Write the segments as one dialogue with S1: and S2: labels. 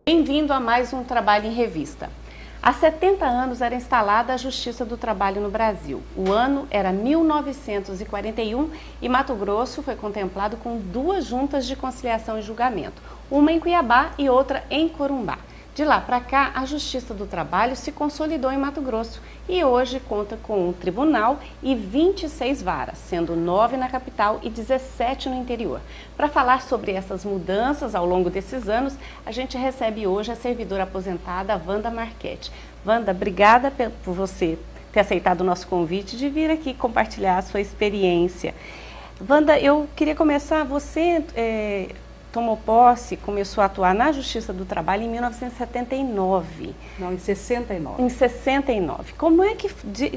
S1: Bem-vindo a mais um Trabalho em Revista. Há 70 anos era instalada a Justiça do Trabalho no Brasil. O ano era 1941 e Mato Grosso foi contemplado com duas juntas de conciliação e julgamento, uma em Cuiabá e outra em Corumbá. De lá para cá, a Justiça do Trabalho se consolidou em Mato Grosso e hoje conta com um tribunal e 26 varas, sendo 9 na capital e 17 no interior. Para falar sobre essas mudanças ao longo desses anos, a gente recebe hoje a servidora aposentada Wanda Marchetti. Wanda, obrigada por você ter aceitado o nosso convite de vir aqui compartilhar a sua experiência. Wanda, eu queria começar, você tomou posse, começou a atuar na Justiça do Trabalho em 1979.
S2: Não, em 69.
S1: Em 69. Como é que,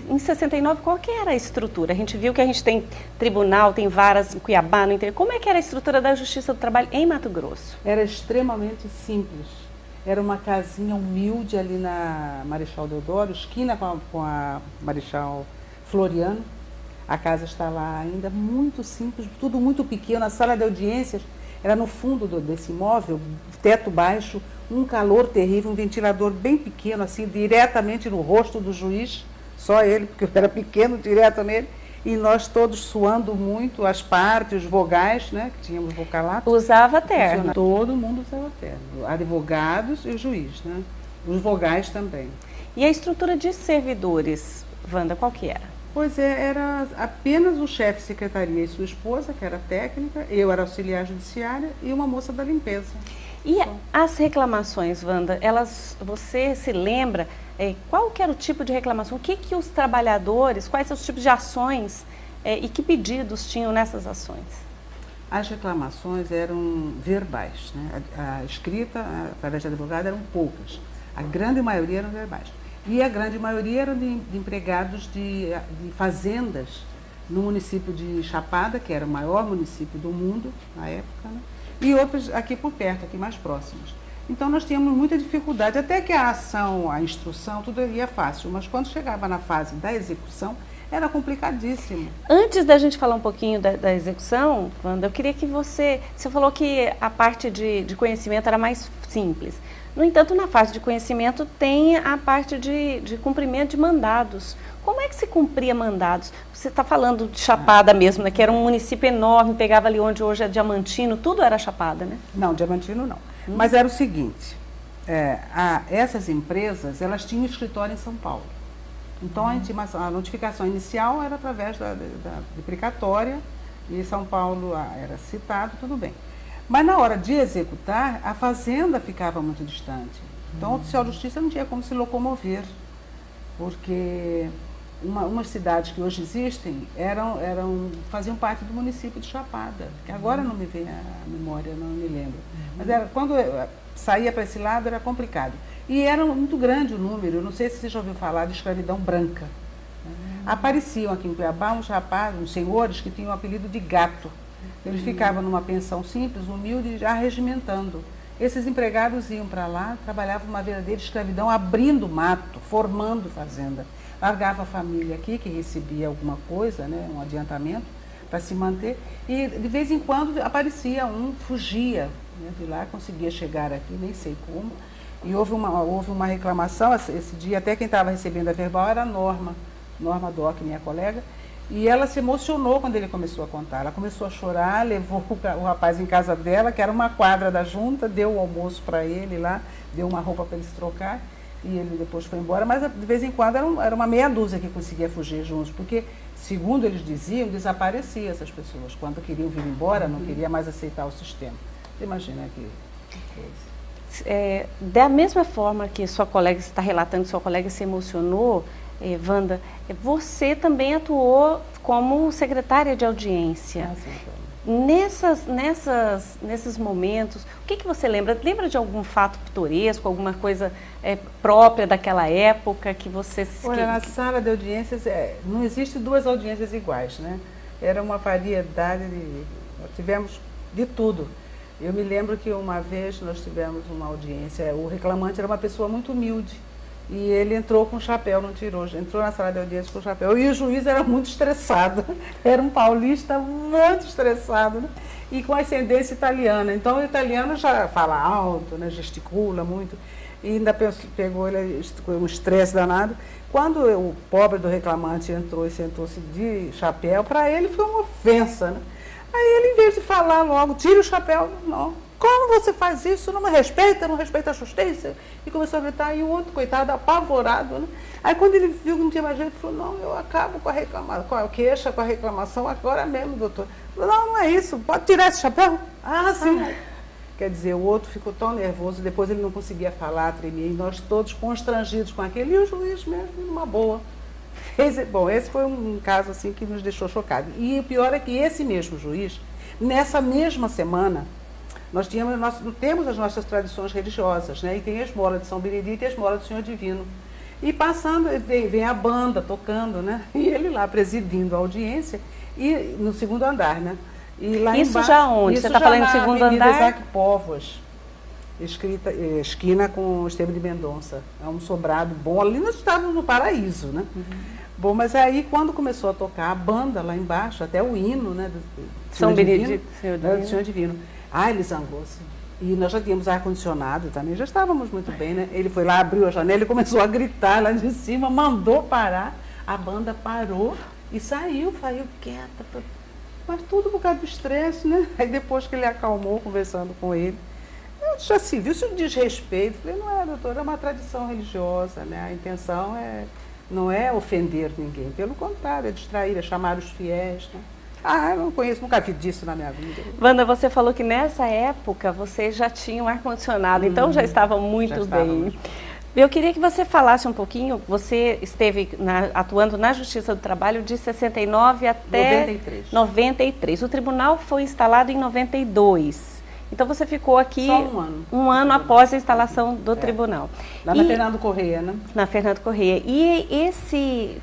S1: em 69, qual que era a estrutura? A gente viu que a gente tem tribunal, tem varas em Cuiabá, no interior. Como é que era a estrutura da Justiça do Trabalho em Mato Grosso?
S2: Era extremamente simples. Era uma casinha humilde ali na Marechal Deodoro, esquina com a Marechal Floriano. A casa está lá ainda, muito simples, tudo muito pequeno. A sala de audiências era no fundo desse imóvel, teto baixo, um calor terrível, um ventilador bem pequeno, assim, diretamente no rosto do juiz, só ele, porque eu era pequeno, direto nele, e nós todos suando muito, as partes, os vogais, né, que tínhamos vocalato.
S1: Usava terno.
S2: Todo mundo usava terno, advogados e o juiz, né, os vogais também.
S1: E a estrutura de servidores, Wanda, qual que era?
S2: Pois é, era apenas o chefe de secretaria e sua esposa, que era técnica, eu era auxiliar judiciária e uma moça da limpeza.
S1: E as reclamações, Wanda, você se lembra qual que era o tipo de reclamação? O que os trabalhadores, quais são os tipos de ações e que pedidos tinham nessas ações?
S2: As reclamações eram verbais, né? A escrita, através de advogado, eram poucas. A grande maioria eram verbais. E a grande maioria eram de empregados de fazendas no município de Chapada, que era o maior município do mundo na época, né? E outros aqui por perto, aqui mais próximos. Então nós tínhamos muita dificuldade, até que a ação, a instrução, tudo ia fácil, mas quando chegava na fase da execução, era complicadíssimo.
S1: Antes da gente falar um pouquinho da execução, Wanda, eu queria que você falou que a parte de conhecimento era mais simples. No entanto, na fase de conhecimento tem a parte de cumprimento de mandados. Como é que se cumpria mandados? Você está falando de Chapada mesmo, né? Que era um município enorme, pegava ali onde hoje é Diamantino, tudo era Chapada, né?
S2: Não, Diamantino não. Mas era o seguinte, essas empresas, elas tinham escritório em São Paulo. Então a notificação inicial era através da precatória e São Paulo era citado, tudo bem. Mas na hora de executar, a fazenda ficava muito distante. Então o oficial de justiça não tinha como se locomover, porque umas cidades que hoje existem faziam parte do município de Chapada, que agora não me vem a memória, não me lembro. Mas quando eu saía para esse lado era complicado. E era muito grande o número, eu não sei se você já ouviu falar de escravidão branca. Apareciam aqui em Cuiabá uns senhores que tinham o apelido de gato. Eles ficavam numa pensão simples, humilde, já regimentando. Esses empregados iam para lá, trabalhavam uma verdadeira escravidão, abrindo mato, formando fazenda. Largava a família aqui, que recebia alguma coisa, né, um adiantamento, para se manter. E de vez em quando aparecia um, fugia, né, de lá, conseguia chegar aqui, nem sei como. E houve uma reclamação, esse dia até quem estava recebendo a verbal era a Norma Doc, minha colega, e ela se emocionou quando ele começou a contar. Ela começou a chorar, levou o rapaz em casa dela, que era uma quadra da junta, deu o almoço para ele lá, deu uma roupa para ele se trocar, e ele depois foi embora. Mas de vez em quando era uma meia dúzia que conseguia fugir juntos, porque, segundo eles diziam, desaparecia essas pessoas. Quando queriam vir embora, não queria mais aceitar o sistema. Você imagina que coisa.
S1: Da mesma forma que sua colega está relatando, sua colega se emocionou, Wanda, você também atuou como secretária de audiência. Nesses momentos, o que você lembra? Lembra de algum fato pitoresco, alguma coisa própria daquela época que você...
S2: Olha, na sala de audiências, não existe duas audiências iguais, né? Era uma variedade, tivemos de tudo. Eu me lembro que uma vez nós tivemos uma audiência, o reclamante era uma pessoa muito humilde, e ele entrou com o chapéu, não tirou, entrou na sala de audiência com o chapéu. E o juiz era muito estressado, era um paulista muito estressado, né? e com ascendência italiana. Então o italiano já fala alto, né, gesticula muito, e ainda pegou ele um estresse danado. Quando o pobre do reclamante entrou e sentou-se de chapéu, para ele foi uma ofensa, né? Aí ele, em vez de falar logo, tira o chapéu, não. Como você faz isso? Não me respeita, não respeita a justiça? E começou a gritar, e o outro, coitado, apavorado, né? Aí quando ele viu que não tinha mais jeito, ele falou, não, eu acabo com a reclamação, com a queixa, com a reclamação agora mesmo, doutor. Ele falou, não, não é isso, pode tirar esse chapéu? Ah, sim. Quer dizer, o outro ficou tão nervoso, depois ele não conseguia falar, tremia, e nós todos constrangidos com aquele, e o juiz mesmo, numa boa. Bom, esse foi um caso assim que nos deixou chocados. E o pior é que esse mesmo juiz, nessa mesma semana, temos as nossas tradições religiosas, né? E tem a esmola de São Benedito e a esmola do Senhor Divino. E passando, vem a banda tocando, né? E ele lá presidindo a audiência, e no segundo andar, né? E lá
S1: isso
S2: embaixo,
S1: já onde? Você está falando em segundo andar?
S2: Isaac Povos, esquina com Esteban de Mendonça. É um sobrado bom. Ali nós estávamos no paraíso, né? Uhum. Bom, mas aí quando começou a tocar a banda lá embaixo, até o hino, né? Do
S1: São Benedito,
S2: do Senhor Divino. Ah, ele zangou-se. E nós já tínhamos ar-condicionado também, já estávamos muito bem, né? Ele foi lá, abriu a janela e começou a gritar lá de cima, mandou parar. A banda parou e saiu quieta. Mas tudo por causa do estresse, né? Aí depois que ele acalmou, conversando com ele, já se viu, se o desrespeito. Falei, não é, doutor, é uma tradição religiosa, né? A intenção não é ofender ninguém, pelo contrário, é distrair, é chamar os fiéis, né? Ah, eu não conheço, nunca vi disso na minha vida.
S1: Wanda, você falou que nessa época você já tinha um ar-condicionado, então já estava muito bem. Eu queria que você falasse um pouquinho, você esteve atuando na Justiça do Trabalho de 69 até 93. O tribunal foi instalado em 92. Então você ficou aqui
S2: só um ano.
S1: Um ano após a instalação do tribunal.
S2: Lá na Fernando Correia, né?
S1: Na Fernando Correia. E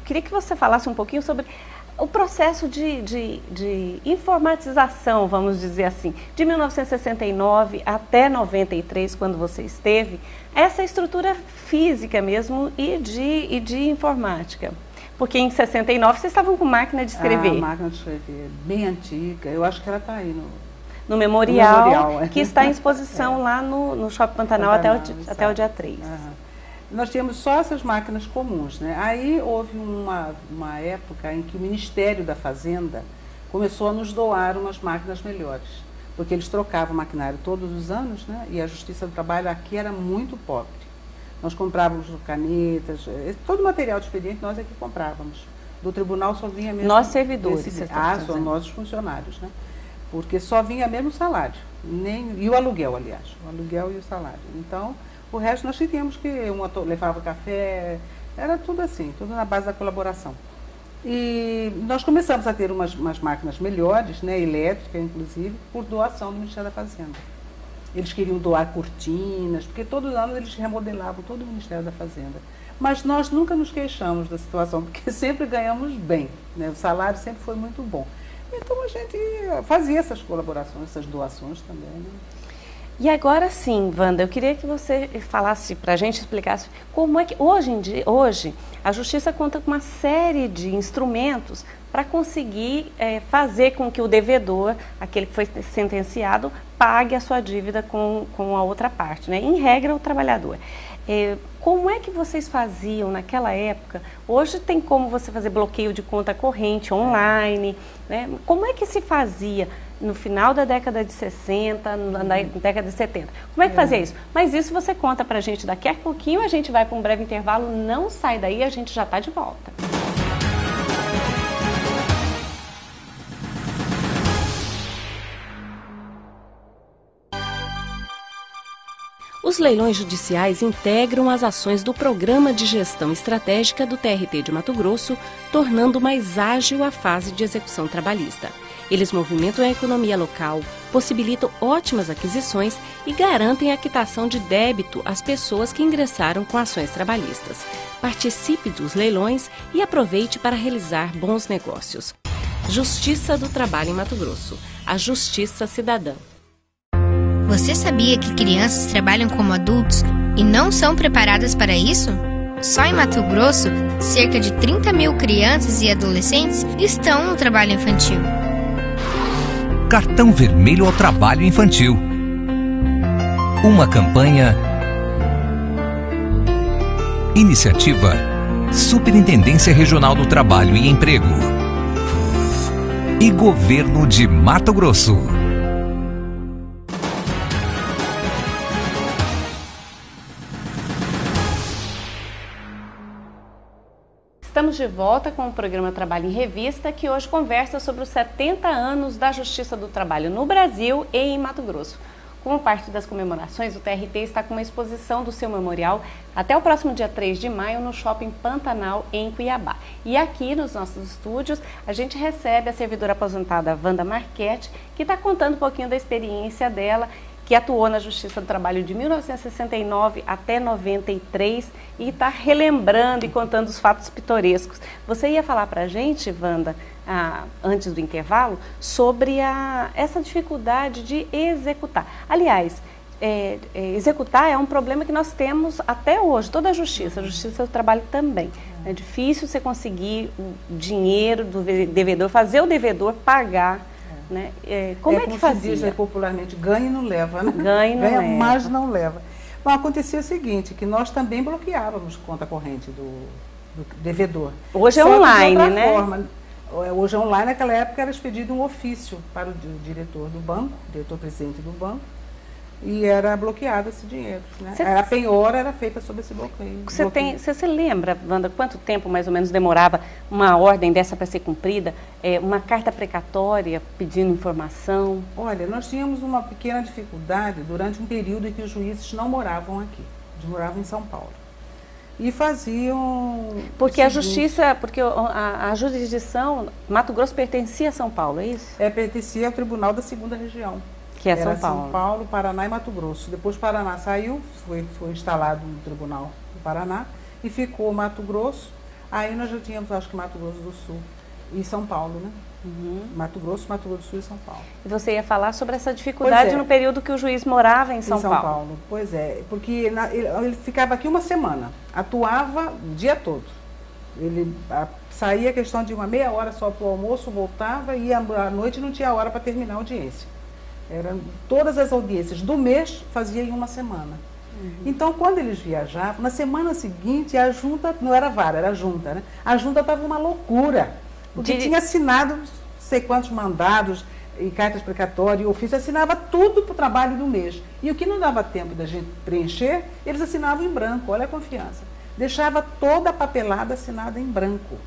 S1: queria que você falasse um pouquinho sobre o processo de informatização, vamos dizer assim, de 1969 até 93, quando você esteve, essa estrutura física mesmo e de informática. Porque em 69 vocês estavam com máquina de escrever.
S2: Máquina de escrever, bem antiga. Eu acho que ela está aí
S1: no memorial, que está em exposição lá no Shopping Pantanal até o dia 3.
S2: Nós tínhamos só essas máquinas comuns, né? Aí houve uma época em que o Ministério da Fazenda começou a nos doar umas máquinas melhores, porque eles trocavam maquinário todos os anos, né? E a Justiça do Trabalho aqui era muito pobre. Nós comprávamos canetas, todo o material de expediente nós é que comprávamos. Do tribunal só vinha mesmo...
S1: Nós servidores.
S2: São nós os funcionários, né? Porque só vinha mesmo o salário, e o aluguel, aliás, o aluguel e o salário. Então, o resto nós tínhamos que, levava café, era tudo assim, tudo na base da colaboração. E nós começamos a ter umas máquinas melhores, né, elétricas inclusive, por doação do Ministério da Fazenda. Eles queriam doar cortinas, porque todos os anos eles remodelavam todo o Ministério da Fazenda. Mas nós nunca nos queixamos da situação, porque sempre ganhamos bem, né, o salário sempre foi muito bom. Então a gente fazia essas colaborações, essas doações também, né?
S1: E agora sim, Wanda, eu queria que você falasse para a gente, explicasse como é que hoje a Justiça conta com uma série de instrumentos para conseguir fazer com que o devedor, aquele que foi sentenciado, pague a sua dívida com a outra parte, né? Em regra, o trabalhador. Como é que vocês faziam naquela época? Hoje tem como você fazer bloqueio de conta corrente online, né? Como é que se fazia no final da década de 60, na década de 70? Como é que fazia isso? Mas isso você conta pra gente daqui a pouquinho, a gente vai para um breve intervalo, não sai daí, a gente já está de volta. Os leilões judiciais integram as ações do Programa de Gestão Estratégica do TRT de Mato Grosso, tornando mais ágil a fase de execução trabalhista. Eles movimentam a economia local, possibilitam ótimas aquisições e garantem a quitação de débito às pessoas que ingressaram com ações trabalhistas. Participe dos leilões e aproveite para realizar bons negócios. Justiça do Trabalho em Mato Grosso. A Justiça Cidadã.
S3: Você sabia que crianças trabalham como adultos e não são preparadas para isso? Só em Mato Grosso, cerca de 30 mil crianças e adolescentes estão no trabalho infantil.
S4: Cartão Vermelho ao Trabalho Infantil. Uma campanha. Iniciativa Superintendência Regional do Trabalho e Emprego e Governo de Mato Grosso.
S1: Estamos de volta com o programa Trabalho em Revista, que hoje conversa sobre os 70 anos da Justiça do Trabalho no Brasil e em Mato Grosso. Como parte das comemorações, o TRT está com uma exposição do seu memorial até o próximo dia 3 de maio no Shopping Pantanal, em Cuiabá. E aqui nos nossos estúdios, a gente recebe a servidora aposentada Wanda Marchetti, que está contando um pouquinho da experiência dela, que atuou na Justiça do Trabalho de 1969 até 93 e está relembrando e contando os fatos pitorescos. Você ia falar para a gente, Wanda, antes do intervalo, sobre essa dificuldade de executar. Aliás, executar é um problema que nós temos até hoje, toda a Justiça do Trabalho também. É difícil você conseguir o dinheiro do devedor, fazer o devedor pagar. Né? Como é que fazia?
S2: Se diz popularmente, ganha e não leva, né?
S1: Ganha e não leva.
S2: Mas não leva. Bom, acontecia o seguinte, que nós também bloqueávamos conta corrente do devedor.
S1: Hoje é online, né?
S2: Forma. Hoje é online, naquela época era expedido um ofício para o diretor do banco, diretor-presidente do banco, e era bloqueado esse dinheiro. Né? A penhora era feita sob esse bloqueio.
S1: Você se lembra, Wanda, quanto tempo mais ou menos demorava uma ordem dessa para ser cumprida? Uma carta precatória pedindo informação?
S2: Olha, nós tínhamos uma pequena dificuldade durante um período em que os juízes não moravam aqui, eles moravam em São Paulo. E faziam...
S1: Porque a justiça, porque a jurisdição, Mato Grosso pertencia a São Paulo, é isso?
S2: Pertencia ao Tribunal da Segunda Região.
S1: Que é São Paulo.
S2: São Paulo, Paraná e Mato Grosso. Depois o Paraná saiu, foi instalado no Tribunal do Paraná e ficou Mato Grosso. Aí nós já tínhamos, acho que Mato Grosso do Sul e São Paulo, né? Mato Grosso do Sul e São Paulo.
S1: E você ia falar sobre essa dificuldade no período que o juiz morava em São Paulo.
S2: Pois é, porque ele ficava aqui uma semana, atuava o dia todo. Ele saía a questão de uma meia hora só para o almoço, voltava e à noite não tinha hora para terminar a audiência. Todas as audiências do mês fazia em uma semana. Então, quando eles viajavam, na semana seguinte, a junta, não era vara, era a junta, né? A junta estava uma loucura, porque tinha assinado não sei quantos mandados e cartas precatórias, e ofício, assinava tudo para o trabalho do mês. E o que não dava tempo da gente preencher, eles assinavam em branco, olha a confiança. Deixava toda a papelada assinada em branco.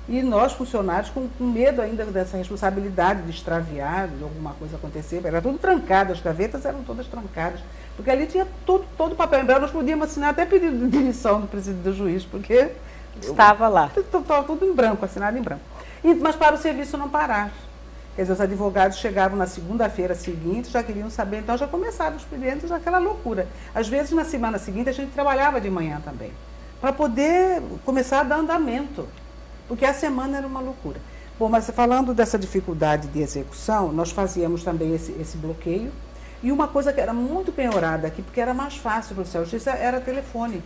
S2: E nós, funcionários, com medo ainda dessa responsabilidade de extraviar, de alguma coisa acontecer, era tudo trancado, as gavetas eram todas trancadas, porque ali tinha todo o papel em branco, nós podíamos assinar até pedido de demissão do presidente do juiz, porque
S1: estava lá.
S2: Estava tudo em branco, assinado em branco. Mas para o serviço não parar. Quer dizer, os advogados chegavam na segunda-feira seguinte, já queriam saber, então já começaram os expedientes, aquela loucura. Às vezes, na semana seguinte, a gente trabalhava de manhã também, para poder começar a dar andamento. Porque a semana era uma loucura. Bom, mas falando dessa dificuldade de execução, nós fazíamos também esse bloqueio. E uma coisa que era muito penhorada aqui, porque era mais fácil para o Céu Justiça, era telefone.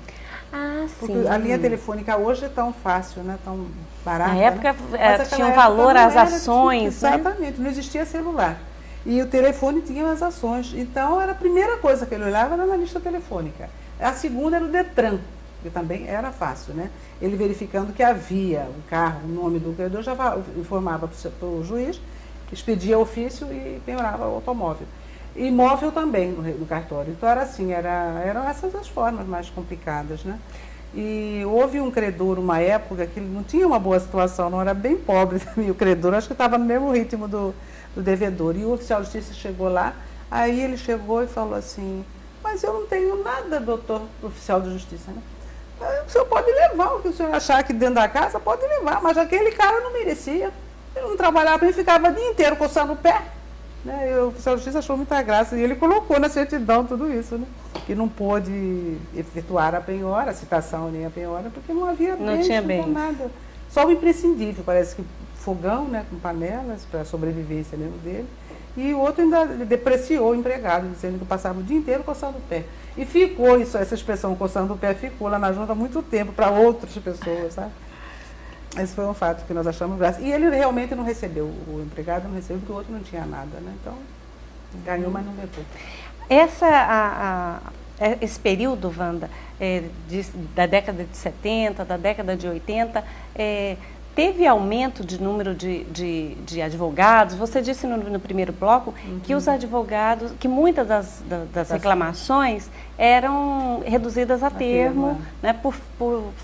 S1: Porque
S2: sim. A linha telefônica hoje é tão fácil, né? Tão barata.
S1: Na época,
S2: né?
S1: tinha um valor às ações.
S2: Exatamente, não existia celular. E o telefone tinha as ações. Então, era a primeira coisa que ele olhava era na lista telefônica. A segunda era o Detran, que também era fácil, né? Ele verificando que havia um carro, o nome do credor, já informava para o juiz, que expedia ofício e penhorava o automóvel. E imóvel também no cartório. Então era assim, eram essas as formas mais complicadas, né? E houve um credor, uma época, que ele não tinha uma boa situação, não era bem pobre também o credor, acho que estava no mesmo ritmo do devedor. E o oficial de justiça chegou lá, aí ele chegou e falou assim, mas eu não tenho nada, doutor oficial de justiça, né? O senhor pode levar o que o senhor achar aqui dentro da casa, pode levar, mas aquele cara não merecia. Ele não trabalhava, ele ficava o dia inteiro coçando o pé. Né? E o oficial de justiça achou muita graça e ele colocou na certidão tudo isso, né? Que não pôde efetuar a penhora, a citação nem a penhora, porque não havia bem, nada. Só o imprescindível, parece que fogão, né, com panelas para a sobrevivência mesmo dele. E o outro ainda depreciou o empregado, dizendo que passava o dia inteiro coçando o pé. E ficou, essa expressão coçando o pé ficou lá na junta há muito tempo para outras pessoas, sabe? Esse foi um fato que nós achamos graça. E ele realmente não recebeu, o empregado não recebeu, porque o outro não tinha nada, né? Então, ganhou, mas não levou.
S1: Esse período, Wanda, da década de 70, da década de 80, teve aumento de número de advogados? Você disse no primeiro bloco que os advogados, que muitas das reclamações eram reduzidas a termo, né, por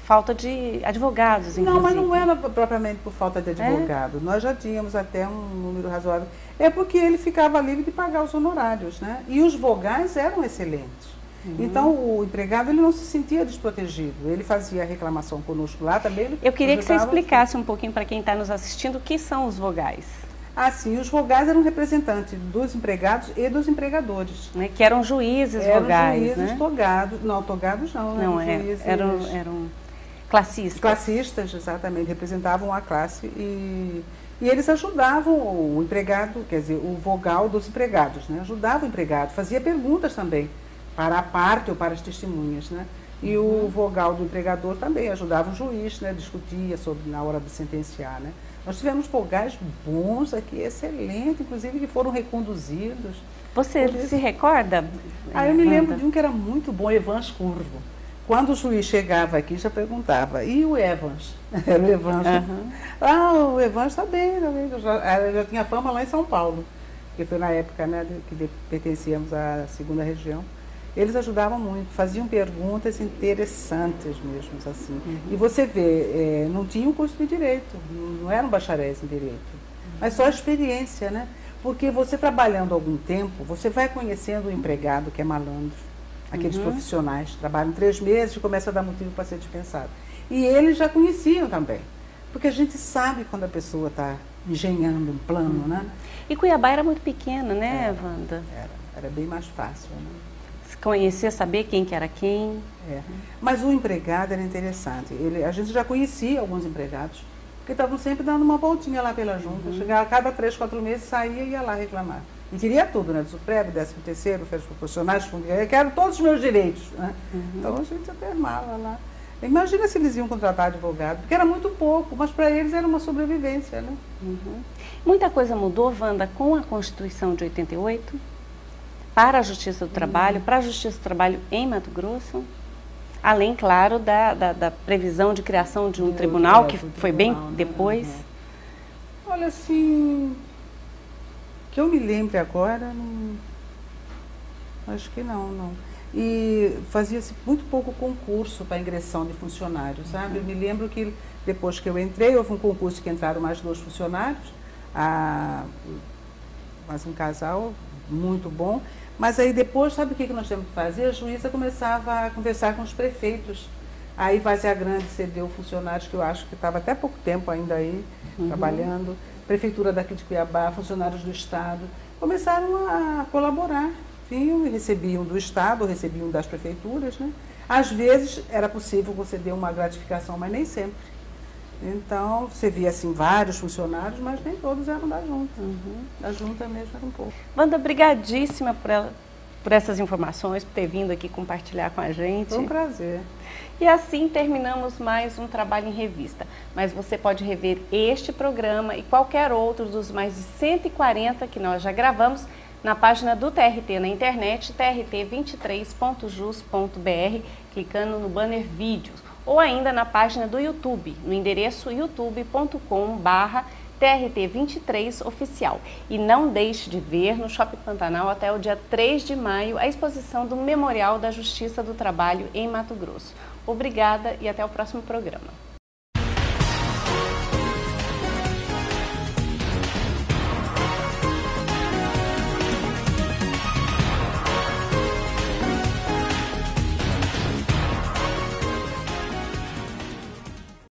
S1: falta de advogados, inclusive.
S2: Não, mas não era propriamente por falta de advogado. Nós já tínhamos até um número razoável. É porque ele ficava livre de pagar os honorários, né? E os vogais eram excelentes. Então, o empregado ele não se sentia desprotegido. Ele fazia a reclamação conosco lá também.
S1: Eu queria que você explicasse um pouquinho para quem está nos assistindo o que são os vogais.
S2: Ah, sim, os vogais eram representantes dos empregados e dos empregadores.
S1: Né, que eram juízes vogais,
S2: juízes,
S1: né?
S2: togados. Não, togados não,
S1: não
S2: juízes,
S1: eram classistas.
S2: Classistas, exatamente, representavam a classe e eles ajudavam o empregado, quer dizer, o vogal dos empregados, né? Ajudava o empregado, fazia perguntas também para a parte ou para as testemunhas, né? E o vogal do empregador também ajudava o juiz, né? Discutia sobre na hora de sentenciar, né? Nós tivemos vogais bons aqui, excelentes, inclusive que foram reconduzidos.
S1: Você se recorda?
S2: Eu me lembro de um que era muito bom, Evans Curvo. Quando o juiz chegava aqui, já perguntava, e o Evans? Era o Evans. O Evans está bem, eu já tinha fama lá em São Paulo, que foi na época, né, que pertencíamos à segunda região. Eles ajudavam muito, faziam perguntas interessantes mesmo, assim. E você vê, não tinha um curso de direito, não eram bacharéis em direito, mas só a experiência, né? Porque você trabalhando algum tempo, você vai conhecendo o empregado que é malandro, aqueles profissionais que trabalham 3 meses e começam a dar motivo para ser dispensado. E eles já conheciam também, porque a gente sabe quando a pessoa está engenhando um plano, né?
S1: E Cuiabá era muito pequena, né, Wanda?
S2: Era bem mais fácil, né?
S1: Conhecer, saber quem que era quem.
S2: Mas o empregado era interessante. A gente já conhecia alguns empregados, porque estavam sempre dando uma voltinha lá pela junta. Chegava a cada 3, 4 meses, saía e ia lá reclamar. E queria tudo, né? Do Supremo, 13º, férias proporcionais, fundo de eu quero todos os meus direitos, né? Então a gente afirmava lá. Imagina se eles iam contratar advogado, porque era muito pouco, mas para eles era uma sobrevivência, né?
S1: Muita coisa mudou, Wanda, com a Constituição de 88? Para a Justiça do Trabalho, para a Justiça do Trabalho em Mato Grosso, além, claro, da previsão de criação de um tribunal, que foi bem depois.
S2: Olha, assim, que eu me lembre agora, acho que não. E fazia-se muito pouco concurso para ingressão de funcionários, sabe? Eu me lembro que depois que eu entrei, houve um concurso que entraram mais 2 funcionários, mais um casal muito bom. Mas aí depois, sabe o que nós temos que fazer? A juíza começava a conversar com os prefeitos. Aí Várzea Grande cedeu funcionários que eu acho que estava até pouco tempo ainda aí, trabalhando. Prefeitura daqui de Cuiabá, funcionários do Estado, começaram a colaborar. Vinham e recebiam do Estado, recebiam das prefeituras, né? Às vezes era possível conceder uma gratificação, mas nem sempre. Então, você via assim vários funcionários, mas nem todos eram da junta. Da junta mesmo era um pouco.
S1: Wanda, brigadíssima por essas informações, por ter vindo aqui compartilhar com a gente.
S2: Foi um prazer.
S1: E assim terminamos mais um Trabalho em Revista. Mas você pode rever este programa e qualquer outro dos mais de 140 que nós já gravamos na página do TRT na internet, trt23.jus.br, clicando no banner Vídeos. Ou ainda na página do YouTube, no endereço youtube.com/TRT23oficial. E não deixe de ver no Shopping Pantanal até o dia 3 de maio a exposição do Memorial da Justiça do Trabalho em Mato Grosso. Obrigada e até o próximo programa.